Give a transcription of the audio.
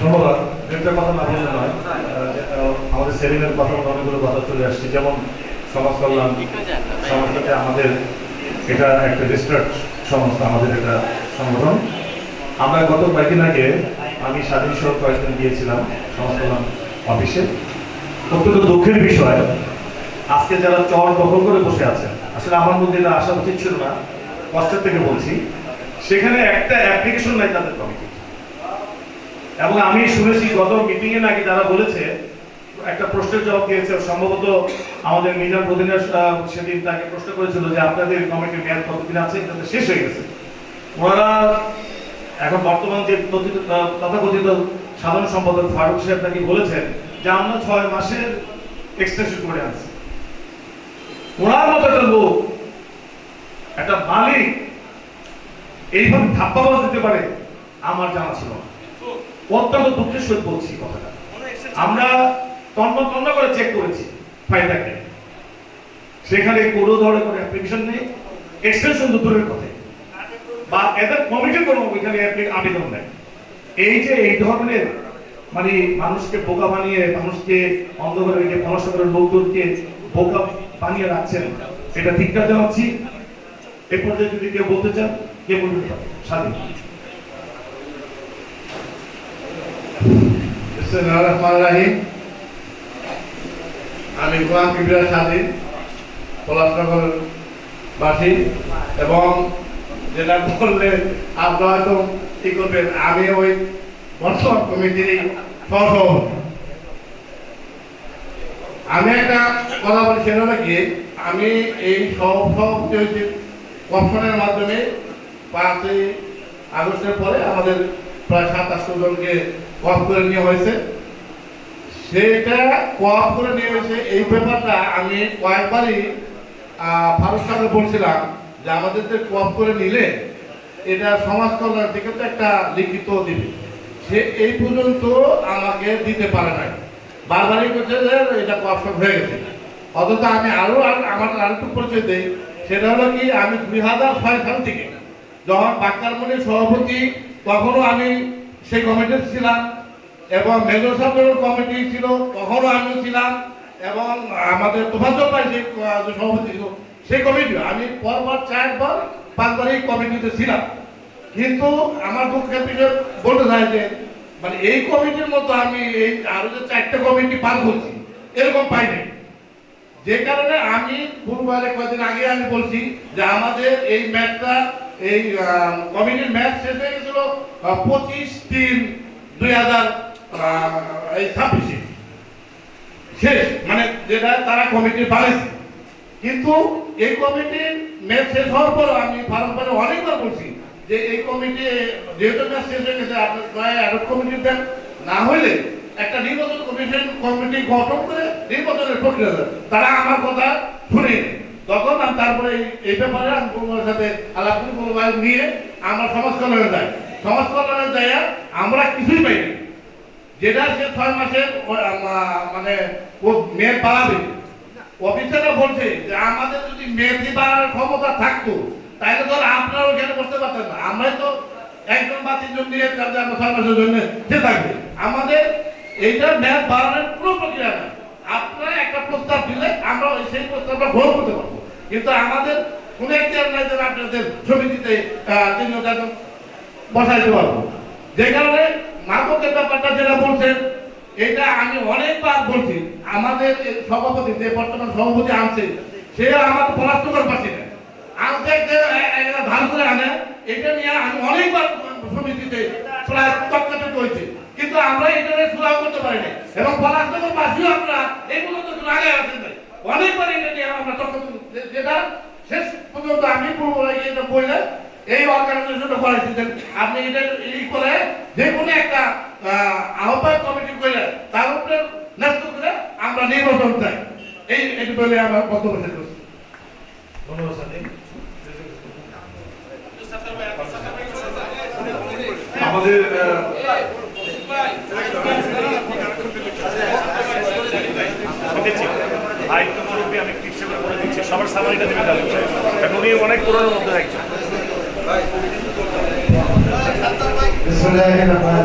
ধন্যবাদ। একটা কথা না বললে নয়, আমাদের সেলিমের কথা অনেকগুলো কথা চলে আসছে, যেমন সমাজ কল্যাণ সংস্থাতে আমাদের এটা একটা রেজিস্টার্ড সংস্থা, আমাদের একটা সংগঠন। আমরা গত কয়েকদিন আগে আমি স্বাধীন সহ কয়েকদিন গিয়েছিলাম সমাজ কল্যাণ অফিসে। অত্যন্ত দুঃখের বিষয়, আজকে যারা চর দখল করে বসে আছেন, আসলে আমার মধ্যে এটা আসা উচিত ছিল না, কষ্টের থেকে বলছি, সেখানে একটা অ্যাপ্লিকেশন নাই তাদের কমিটি। এবং আমি শুনেছি গত মিটিংয়ে নাকি তারা বলেছে, একটা প্রশ্নের জবাব দিয়েছে, সম্ভবত আমাদের মিজান প্রতিনিধি সেদিন তাকে প্রশ্ন করেছিল যে আপনাদের কমিটির মেয়াদ কতদিন আছে, এটা শেষ হয়ে গেছে। ওনারা এখন বর্তমান যে তথাকথিত সাধারণ সম্পাদক ফারুক সাহেব নাকি বলেছেন যে আমরা 6 মাসের এক্সটেনশন করে আনছি। ওনার মতো একটা লোক, একটা মালিক এইভাবে ধাপ্পাবাজ দিতে পারে আমার জানা ছিল না। অত্যন্ত দুঃখের সহিত বলছি কথাটা। আমরা তন্ন করে চেক করেছি ফাইলটাকে, সেখানে কোনো ধরনের কোনো অ্যাপ্লিকেশন নেই, এক্সটেনশন তো দূরের কথা, বা এদের কমিটির কোনো ওইখানে আবেদন নেই। এই যে এই ধরনের মানে মানুষকে বোকা বানিয়ে, মানুষকে অন্ধকারে রেখে পড়াশোনা করে লোকজনকে বোকা বানিয়ে রাখছেন, এটা ধিক্কার জানাচ্ছি। এ পর্যায়ে যদি কেউ বলতে চান, কে বলতে পারে? স্বাধীন। আমি গোলাম কিবরিয়া স্বাধীন, পলাশনগর বাসী, এবং যেটা বললে আপনারা হয়তো কি করবেন, আমি ওই বর্তমান কমিটির সহসভাপতি। আমি একটা কথা বলি, সেটা হলো কি, আমি এই সহসভাপতি হয়েছি অপশনের মাধ্যমে। 5ই আগস্টের পরে আমাদের প্রায় 27 জনকে কপ করে নেওয়া হয়েছে। সেটা কপ করে নেওয়া হয়েছে, এই ব্যাপারটা আমি কয়েকবারই ফারুক সাহেব বলছিলাম যে আমাদের যে কপ করে নিলে এটা সমাজ কল্যাণ থেকে তো একটা লিখিত দিবে, সে এই পর্যন্ত আমাকে দিতে পারে নাই। বারবারই করছে যে এটা কপশন হয়ে গেছে। অথচ আমি আমার আরেকটু পরিচয় দিই, সেটা হলো কি, আমি 2006 সাল থেকে যখন বাক্কারমণির সভাপতি, তখনও আমি সেই কমিটিতে ছিলাম, এবং মেজর সাহেবের কমিটি ছিল, তখনও আমিও ছিলাম, এবং আমাদের তোফাজ্জল ভাই যে সভাপতি ছিল সেই কমিটি, আমি পরপর 4-5বারই কমিটিতে ছিলাম। কিন্তু আমার দুঃখের বিষয় বলতে চাই যে মানে এই কমিটির মতো আমি এই আরো যে 4টে কমিটি পার করছি এরকম পাইনি। যে কারণে আমি পূর্ববারে কয়েকদিন আগে আমি বলছি যে আমাদের এই ম্যাচটা, এই কমিটির ম্যাচ শেষ হয়ে গেছিল 25/3/2026 শেষ, মানে যেটা তারা কমিটি বানাইছে। কিন্তু এই কমিটির ম্যাচ শেষ হওয়ার পর আমি বারবার অনেকবার বলছি যে এই কমিটি যেহেতু ম্যাচ শেষ হয়ে গেছে, আপনার অ্যাডপ কমিটি দেন, না হইলে একটা নির্বাচন কমিটি গঠন করে নির্বাচনের প্রক্রিয়া দেন। তারা আমার কথা শুনে তখন আমি তারপরে এই ব্যাপারে আমি পূর্বের সাথে আলাপ নিয়ে আমরা সমাজ কল্যাণে যাই। সমাজ কল্যাণে যাই আমরা কিছুই পাইনি, যেটা সে 6 মাসের মানে ও মেয়ের বাড়াবে। অফিসাররা বলছে যে আমাদের যদি মেয়েটি বাড়ানোর ক্ষমতা থাকতো তাহলে তো আপনারা ওখানে বসতে পারতেন না, আমরাই তো একজন বা 3জন নিয়ে আমরা 6 মাসের জন্য সে থাকবে। আমাদের এইটা মেয়াদ বাড়ানোর কোনো প্রক্রিয়া নেই। আপনারা একটা প্রস্তাব দিলে আমরা সেই প্রস্তাবটা গ্রহণ করতে পারবো, কিন্তু আমাদের কোনো এখতিয়ার নাই যে আপনাদের সমিতিতে 3-4জন বসাইতে পারবো। যে কারণে নাটকের ব্যাপারটা যেটা বলছেন, এটা আমি অনেকবার বলছি। আমাদের সভাপতি, যে বর্তমান সভাপতি আনছে, সে আমাদের পড়াশোনার পাশে নেয়, আনতে ধার করে আনে। এটা নিয়ে আমি অনেকবার সমিতিতে প্রায় তৎকালীন হয়েছে, কিন্তু আমরা এটা সুরাহ করতে পারি না, এবং পড়াশোনার পাশেও আমরা এই পর্যন্ত আগে আসেন নাই। অনেকবার এটা নিয়ে আমরা তৎকালীন, যেটা শেষ পর্যন্ত আমি পূর্বরাগে এটা বললে এই অর্গানাইজেশনটা করেছিলেন, আপনি এটা এই করে যে কোনো একটা আহ্বায়ক কমিটি করে তার উপরে ন্যস্ত করে আমরা নির্বাচন চাই। এই বলে আমার বক্তব্য শেষ করছি। ধন্যবাদ স্বাধীন। আমাদের আমি হিসেবে বলে দিচ্ছি, সবার সামারিটা দেবে তাহলে, কারণ উনি অনেক পুরোনোর মধ্যে একজন। চলে আসেন আপনারা